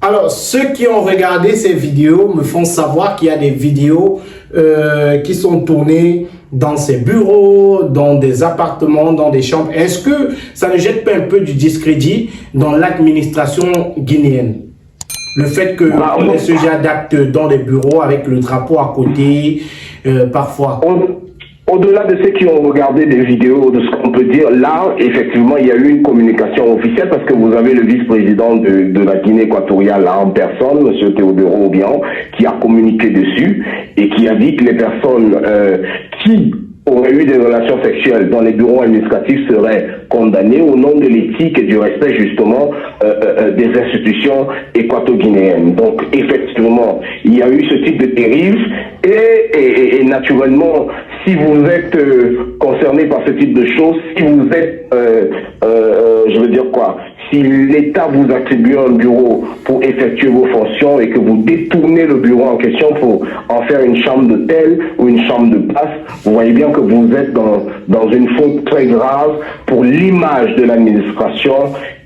Alors, ceux qui ont regardé ces vidéos me font savoir qu'il y a des vidéos qui sont tournées dans ces bureaux, dans des appartements, dans des chambres. Est-ce que ça ne jette pas un peu du discrédit dans l'administration guinéenne? Le fait qu'on ait ce genre d'actes dans les bureaux avec le drapeau à côté, parfois. Au-delà de ceux qui ont regardé des vidéos, de ce qu'on peut dire, là, effectivement, il y a eu une communication officielle parce que vous avez le vice-président de la Guinée équatoriale là, en personne, M. Théodoro Obiang, qui a communiqué dessus et qui a dit que les personnes qui auraient eu des relations sexuelles dans les bureaux administratifs seraient condamnées au nom de l'éthique et du respect justement des institutions équato-guinéennes. Donc effectivement, il y a eu ce type de dérive et naturellement, si vous êtes concerné par ce type de choses, si vous êtes, je veux dire quoi, si l'État vous attribue un bureau pour effectuer vos fonctions et que vous détournez le bureau en question pour en faire une chambre d'hôtel ou une chambre de passe, vous voyez bien que vous êtes dans une faute très grave pour l'image de l'administration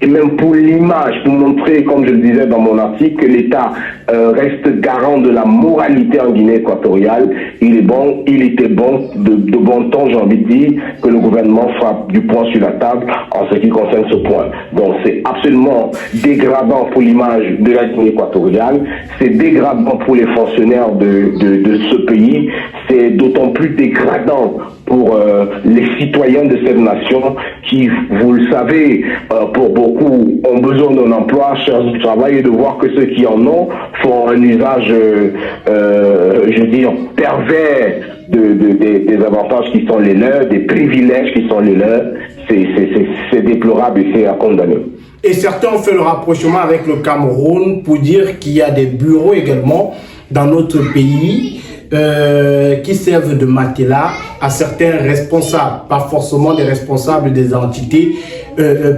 et même pour l'image, pour montrer, comme je le disais dans mon article, que l'État reste garant de la moralité en Guinée équatoriale. Il était bon, de bon temps, j'ai envie de dire, que le gouvernement frappe du poing sur la table en ce qui concerne ce point. Donc c'est absolument dégradant pour l'image de la Guinée équatoriale, c'est dégradant pour les fonctionnaires de ce pays, c'est d'autant plus dégradant pour les citoyens de cette nation qui, vous le savez, pour beaucoup ont besoin d'un emploi, cherchent du travail et de voir que ceux qui en ont font un usage, je veux dire, pervers des avantages qui sont les leurs, des privilèges qui sont les leurs. C'est déplorable et c'est à condamner. Et certains ont fait le rapprochement avec le Cameroun pour dire qu'il y a des bureaux également dans notre pays qui servent de matelas à certains responsables, pas forcément des responsables des entités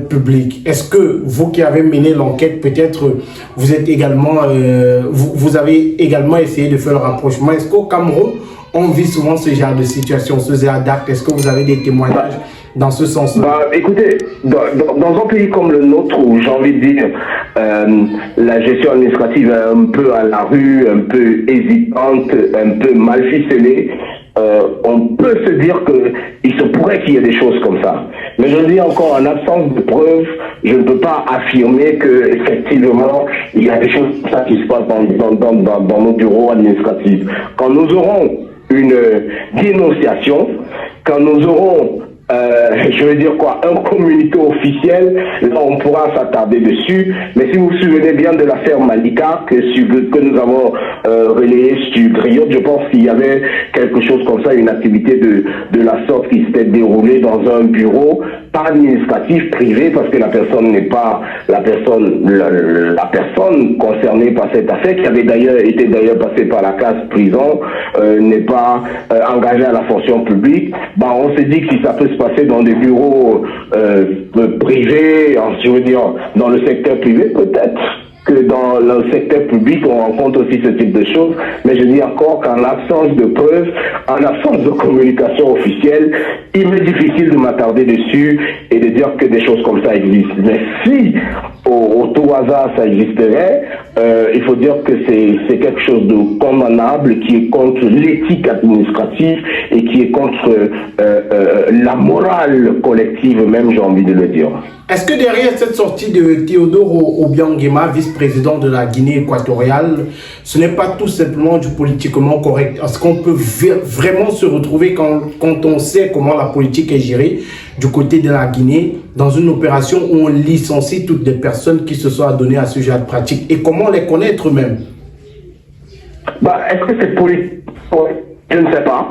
publiques. Est-ce que vous qui avez mené l'enquête, peut-être vous êtes également, vous avez également essayé de faire le rapprochement? Est-ce qu'au Cameroun, on vit souvent ce genre de situation, ce genre d'actes? Est-ce que vous avez des témoignages dans ce sens-là? Écoutez, dans un pays comme le nôtre, où j'ai envie de dire, la gestion administrative est un peu à la rue, un peu hésitante, un peu mal ficelée, on peut se dire qu'il se pourrait qu'il y ait des choses comme ça. Mais je dis encore, en absence de preuves, je ne peux pas affirmer que effectivement il y a des choses comme ça qui se passent dans nos bureaux administratifs. Quand nous aurons une dénonciation, quand nous aurons je veux dire quoi, un communiqué officiel, là on pourra s'attarder dessus. Mais si vous vous souvenez bien de l'affaire Malika que nous avons relayée sur Griotte, je pense qu'il y avait quelque chose comme ça, une activité de la sorte qui s'était déroulée dans un bureau, pas administratif, privé, parce que la personne n'est pas la personne concernée par cette affaire, qui avait été passée par la case prison, n'est pas engagée à la fonction publique. On s'est dit que si ça peut se passer dans des bureaux privés, je veux dire dans le secteur privé, peut-être que dans le secteur public on rencontre aussi ce type de choses, mais je dis encore qu'en l'absence de preuves, en l'absence de communication officielle, il m'est difficile de m'attarder dessus et de dire que des choses comme ça existent. Mais si au tout hasard ça existerait, il faut dire que c'est quelque chose de condamnable qui est contre l'éthique administrative et qui est contre la morale collective même, j'ai envie de le dire. Est-ce que derrière cette sortie de Théodoro Obiang Nguema, vice-président de la Guinée équatoriale, ce n'est pas tout simplement du politiquement correct? Est-ce qu'on peut vraiment se retrouver quand on sait comment la politique est gérée du côté de la Guinée dans une opération où on licencie toutes les personnes qui se sont adonnées à ce genre de pratique? Et comment les connaître même? Est-ce que c'est politique? Je ne sais pas.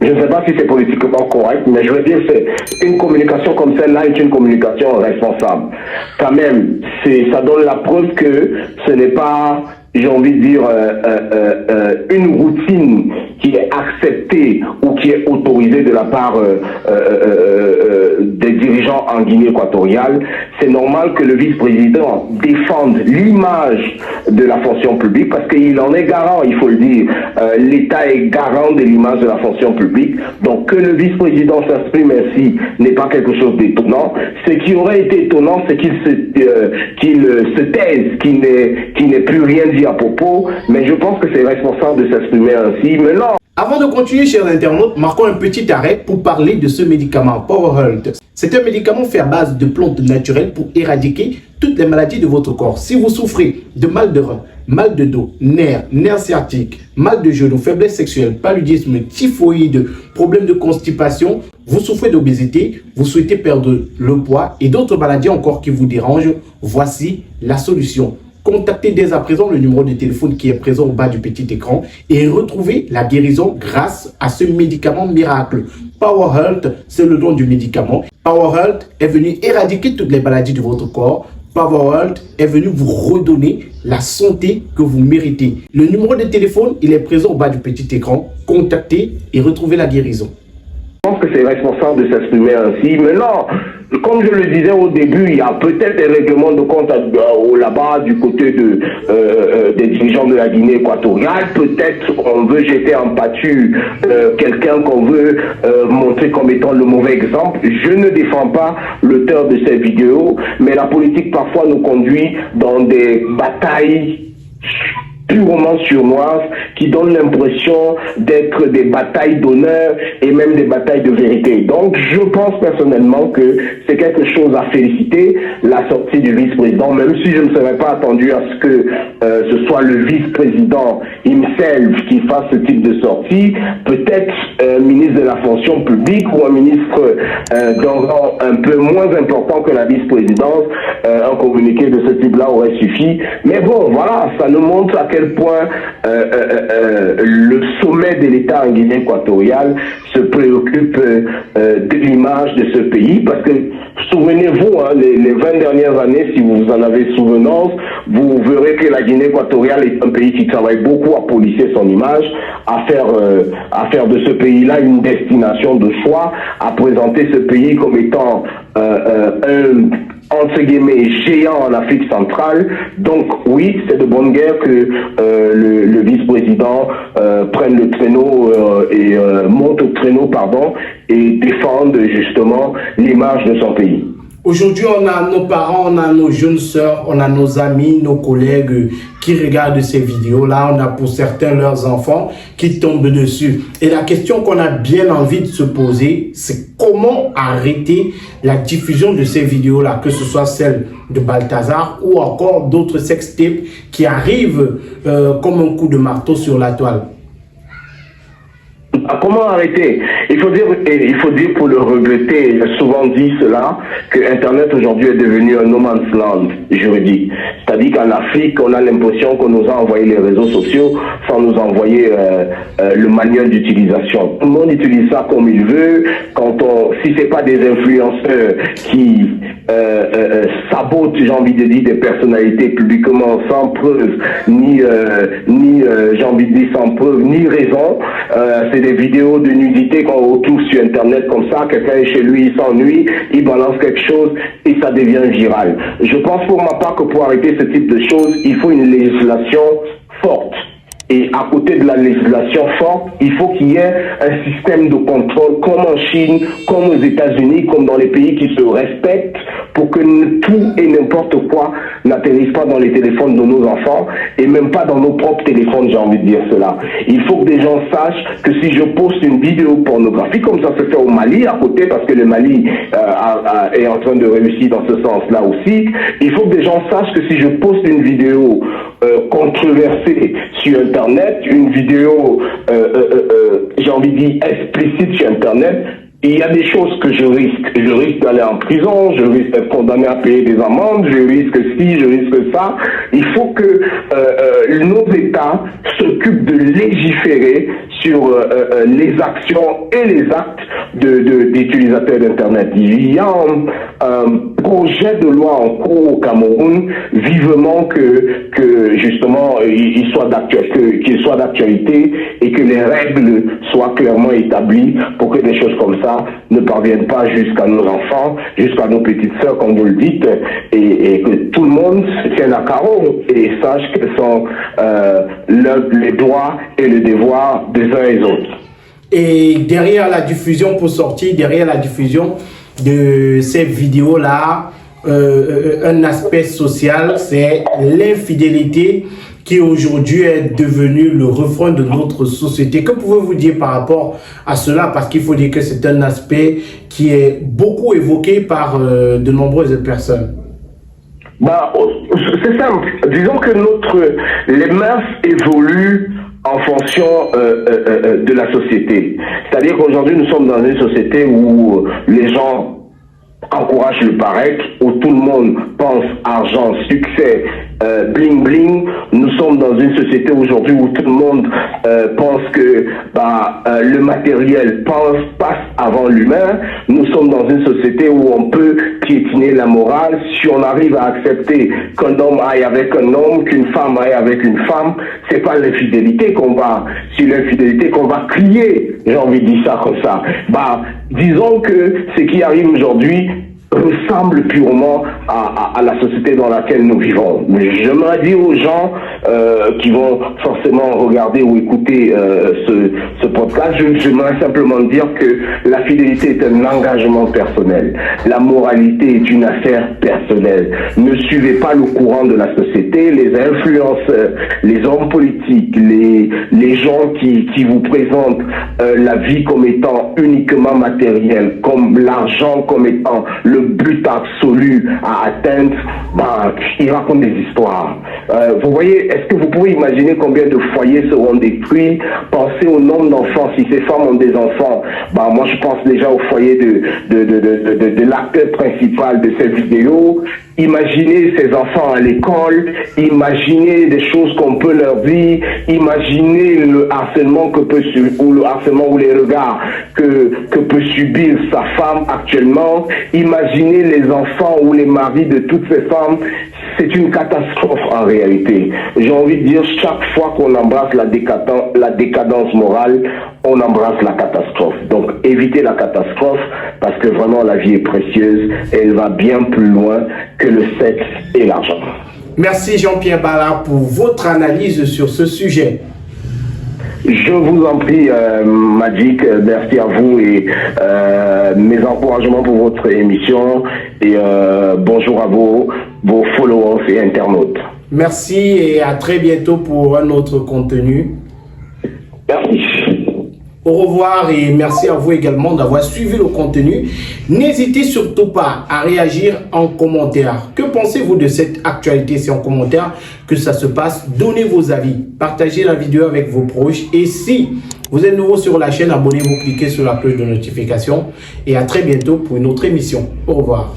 Je ne sais pas si c'est politiquement correct, mais je veux dire, c'est une communication comme celle-là est une communication responsable. Quand même, ça donne la preuve que ce n'est pas, j'ai envie de dire, une routine qui est accepté ou qui est autorisé de la part des dirigeants en Guinée équatoriale, c'est normal que le vice-président défende l'image de la fonction publique parce qu'il en est garant, il faut le dire. L'État est garant de l'image de la fonction publique. Donc que le vice-président s'exprime ainsi n'est pas quelque chose d'étonnant. Ce qui aurait été étonnant, c'est qu'il se taise, qu'il n'ait plus rien dit à propos. Mais je pense que c'est responsable de s'exprimer ainsi. Mais non. Avant de continuer, chers internautes, marquons un petit arrêt pour parler de ce médicament PowerHealth. C'est un médicament fait à base de plantes naturelles pour éradiquer toutes les maladies de votre corps. Si vous souffrez de mal de rein, mal de dos, nerfs sciatiques, mal de genoux, faiblesse sexuelle, paludisme, typhoïde, problèmes de constipation, vous souffrez d'obésité, vous souhaitez perdre le poids et d'autres maladies encore qui vous dérangent, voici la solution. Contactez dès à présent le numéro de téléphone qui est présent au bas du petit écran et retrouvez la guérison grâce à ce médicament miracle. PowerHealth, c'est le nom du médicament. PowerHealth est venu éradiquer toutes les maladies de votre corps. PowerHealth est venu vous redonner la santé que vous méritez. Le numéro de téléphone, il est présent au bas du petit écran. Contactez et retrouvez la guérison. Je pense que c'est responsable de s'exprimer ainsi. Mais non, comme je le disais au début, il y a peut-être des règlements de compte là-bas du côté des dirigeants de la Guinée équatoriale. Peut-être on veut jeter en pâture quelqu'un qu'on veut montrer comme étant le mauvais exemple. Je ne défends pas l'auteur de ces vidéos, mais la politique parfois nous conduit dans des batailles purement surnoises qui donnent l'impression d'être des batailles d'honneur et même des batailles de vérité. Donc je pense personnellement que c'est quelque chose à féliciter, la sortie du vice-président, même si je ne serais pas attendu à ce que ce soit le vice-président himself qui fasse ce type de sortie, peut-être un ministre de la fonction publique ou un ministre d'un rang un peu moins important que la vice-présidence, un communiqué de ce type-là aurait suffi. Mais bon, voilà, ça nous montre à quel point le sommet de l'État en Guinée équatoriale se préoccupe de l'image de ce pays, parce que souvenez-vous, hein, les 20 dernières années, si vous en avez souvenance, vous verrez que la Guinée équatoriale est un pays qui travaille beaucoup à polisser son image, à faire de ce pays-là une destination de choix, à présenter ce pays comme étant un entre guillemets géant en Afrique centrale. Donc oui, c'est de bonne guerre que le vice-président prenne le traîneau et monte au traîneau, pardon, et défende justement l'image de son pays. Aujourd'hui, on a nos parents, on a nos jeunes sœurs, on a nos amis, nos collègues qui regardent ces vidéos-là. On a pour certains leurs enfants qui tombent dessus. Et la question qu'on a bien envie de se poser, c'est comment arrêter la diffusion de ces vidéos-là, que ce soit celle de Balthazar ou encore d'autres sextapes qui arrivent comme un coup de marteau sur la toile. Comment arrêter? Il faut dire pour le regretter, j'ai souvent dit cela, que Internet aujourd'hui est devenu un no man's land juridique. C'est-à-dire qu'en Afrique, on a l'impression qu'on nous a envoyé les réseaux sociaux sans nous envoyer le manuel d'utilisation. Tout le monde utilise ça comme il veut. Si c'est pas des influenceurs qui sabotent, j'ai envie de dire, des personnalités publiquement sans preuve, j'ai envie de dire sans preuve, ni raison, c'est des vidéos de nudité qu'on retrouve sur Internet comme ça, quelqu'un est chez lui, il s'ennuie, il balance quelque chose et ça devient viral. Je pense pour ma part que pour arrêter ce type de choses, il faut une législation forte. Et à côté de la législation forte, il faut qu'il y ait un système de contrôle comme en Chine, comme aux États-Unis, comme dans les pays qui se respectent, pour que tout et n'importe quoi n'atterrisse pas dans les téléphones de nos enfants et même pas dans nos propres téléphones, j'ai envie de dire cela. Il faut que des gens sachent que si je poste une vidéo pornographique, comme ça se fait au Mali à côté, parce que le Mali est en train de réussir dans ce sens-là aussi, il faut que des gens sachent que si je poste une vidéo controversée sur Internet, une vidéo, j'ai envie de dire, explicite sur Internet, il y a des choses que je risque. Je risque d'aller en prison, je risque d'être condamné à payer des amendes, je risque ci, je risque ça. Il faut que nos États s'occupent de légiférer sur les actions et les actes d'utilisateurs d'Internet. Il y a un projet de loi en cours au Cameroun, vivement que justement qu'il soit d'actualité et que les règles soient clairement établies pour que des choses comme ça ne parviennent pas jusqu'à nos enfants, jusqu'à nos petites sœurs, comme vous le dites, et que tout le monde se tienne à carreau et sache quels sont les droits et les devoirs des uns et des autres. Et derrière la diffusion, pour sortir, derrière la diffusion de ces vidéos-là, un aspect social, c'est l'infidélité qui aujourd'hui est devenue le refrain de notre société. Que pouvez-vous dire par rapport à cela? Parce qu'il faut dire que c'est un aspect qui est beaucoup évoqué par de nombreuses personnes. Bah, c'est simple. Disons que les mœurs évoluent en fonction de la société. C'est-à-dire qu'aujourd'hui, nous sommes dans une société où les gens encouragent le paraître, où tout le monde pense argent, succès, bling bling. Nous sommes dans une société aujourd'hui où tout le monde pense que le matériel passe avant l'humain. Nous sommes dans une société où on peut piétiner la morale. Si on arrive à accepter qu'un homme aille avec un homme, qu'une femme aille avec une femme, c'est pas l'infidélité qu'on va, c'est l'infidélité qu'on va crier. J'ai envie de dire ça comme ça. Disons que ce qui arrive aujourd'hui ressemble purement à la société dans laquelle nous vivons. J'aimerais dire aux gens qui vont forcément regarder ou écouter ce podcast, j'aimerais simplement dire que la fidélité est un engagement personnel. La moralité est une affaire personnelle. Ne suivez pas le courant de la société, les influenceurs, les hommes politiques, les gens qui vous présentent la vie comme étant uniquement matérielle, comme l'argent comme étant le but absolu à atteindre, ils racontent des histoires. Vous voyez, est-ce que vous pouvez imaginer combien de foyers seront détruits? Pensez au nombre d'enfants. Si ces femmes ont des enfants, moi je pense déjà au foyer de l'acteur principal de cette vidéo. Imaginez ces enfants à l'école, imaginez des choses qu'on peut leur dire, imaginez le harcèlement le harcèlement ou les regards que peut subir sa femme actuellement, imaginez les enfants ou les maris de toutes ces femmes. C'est une catastrophe en réalité. J'ai envie de dire, chaque fois qu'on embrasse la décadence morale, on embrasse la catastrophe. Donc évitez la catastrophe parce que vraiment la vie est précieuse et elle va bien plus loin que le sexe et l'argent. Merci Jean-Pierre Bala pour votre analyse sur ce sujet. Je vous en prie, Magic, merci à vous et mes encouragements pour votre émission et bonjour à vos followers et internautes. Merci et à très bientôt pour un autre contenu. Merci. Au revoir et merci à vous également d'avoir suivi le contenu. N'hésitez surtout pas à réagir en commentaire. Que pensez-vous de cette actualité? C'est en commentaire que ça se passe. Donnez vos avis. Partagez la vidéo avec vos proches. Et si vous êtes nouveau sur la chaîne, abonnez-vous, cliquez sur la cloche de notification. Et à très bientôt pour une autre émission. Au revoir.